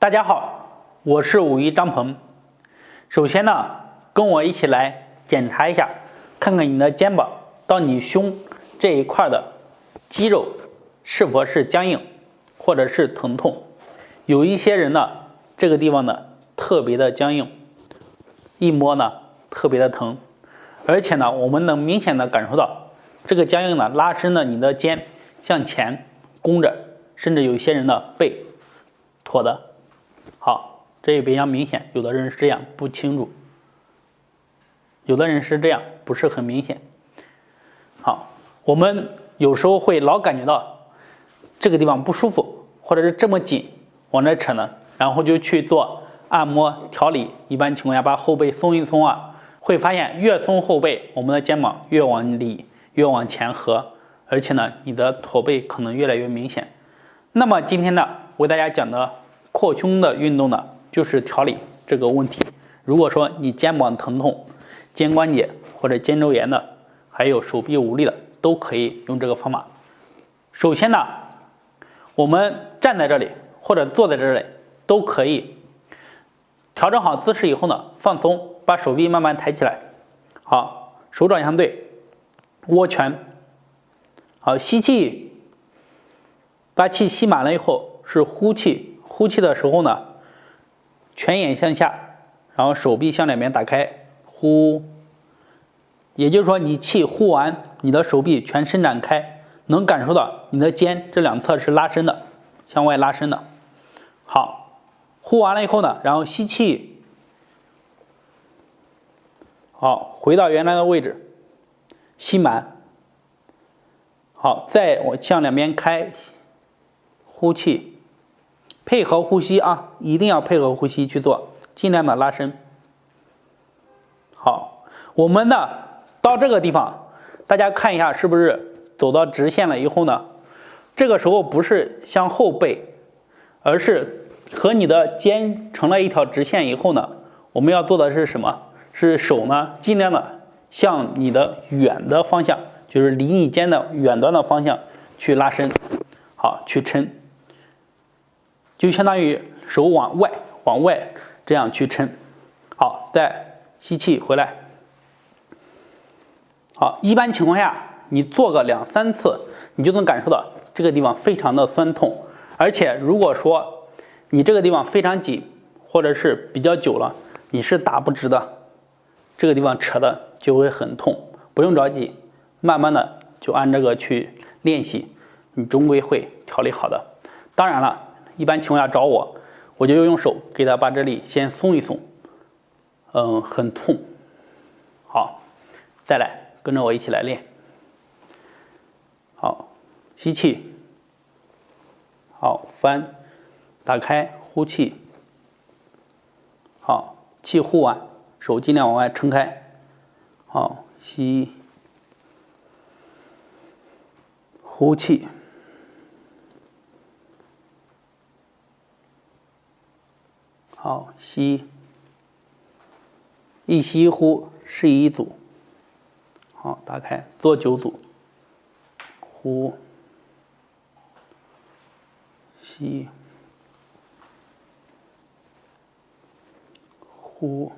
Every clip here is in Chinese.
大家好，我是武一张鹏。首先呢，跟我一起来检查一下，看看你的肩膀到你胸这一块的肌肉是否是僵硬或者是疼痛。有一些人呢，这个地方呢特别的僵硬，一摸呢特别的疼，而且呢我们能明显的感受到这个僵硬呢拉伸了你的肩向前弓着，甚至有一些人的背驼的。好，这也比较明显，有的人是这样不清楚，有的人是这样不是很明显。好，我们有时候会老感觉到这个地方不舒服，或者是这么紧往这扯呢，然后就去做按摩调理，一般情况下把后背松一松啊，会发现越松后背，我们的肩膀越往里越往前合，而且呢你的驼背可能越来越明显。那么今天呢为大家讲的扩胸的运动呢，就是调理这个问题。如果说你肩膀疼痛、肩关节或者肩周炎的，还有手臂无力的，都可以用这个方法。首先呢，我们站在这里或者坐在这里都可以。调整好姿势以后呢，放松，把手臂慢慢抬起来。好，手掌相对，握拳。好，吸气，把气吸满了以后是呼气。呼气的时候呢，拳眼向下，然后手臂向两边打开，呼。也就是说，你气呼完，你的手臂全伸展开，能感受到你的肩这两侧是拉伸的，向外拉伸的。好，呼完了以后呢，然后吸气，好，回到原来的位置，吸满。好，再我向两边开，呼气。配合呼吸啊，一定要配合呼吸去做，尽量的拉伸。好，我们呢到这个地方，大家看一下是不是走到直线了以后呢，这个时候不是向后背，而是和你的肩成了一条直线以后呢，我们要做的是什么？是手呢尽量的向你的远的方向，就是离你肩的远端的方向去拉伸，好，去抻。就相当于手往外这样去抻。好，再吸气回来。好，一般情况下你做个2、3次，你就能感受到这个地方非常的酸痛。而且如果说你这个地方非常紧，或者是比较久了，你是打不直的，这个地方扯的就会很痛。不用着急，慢慢的就按这个去练习，你终归会调理好的。当然了，一般情况下找我，我就用手给他把这里先松一松，很痛。好，再来跟着我一起来练。好，吸气，好，翻，打开，呼气，好，气呼完，手尽量往外撑开，好，吸，呼气。好，吸，一吸一呼是一组。好，打开，做9组。呼，吸，呼，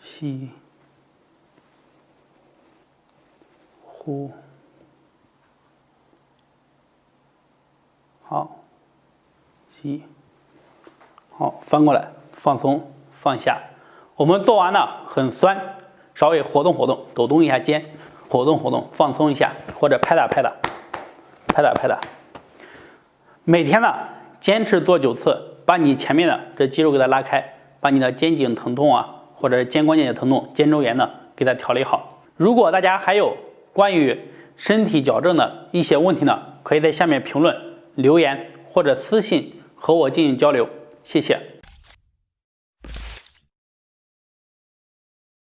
吸，呼。好，吸，好，翻过来，放松，放下。我们做完呢，很酸，稍微活动活动，抖动一下肩，活动活动，放松一下，或者拍打拍打，拍打拍打。每天呢，坚持做9次，把你前面的这肌肉给它拉开，把你的肩颈疼痛啊，或者肩关节疼痛、肩周炎呢，给它调理好。如果大家还有关于身体矫正的一些问题呢，可以在下面评论留言或者私信和我进行交流，谢谢。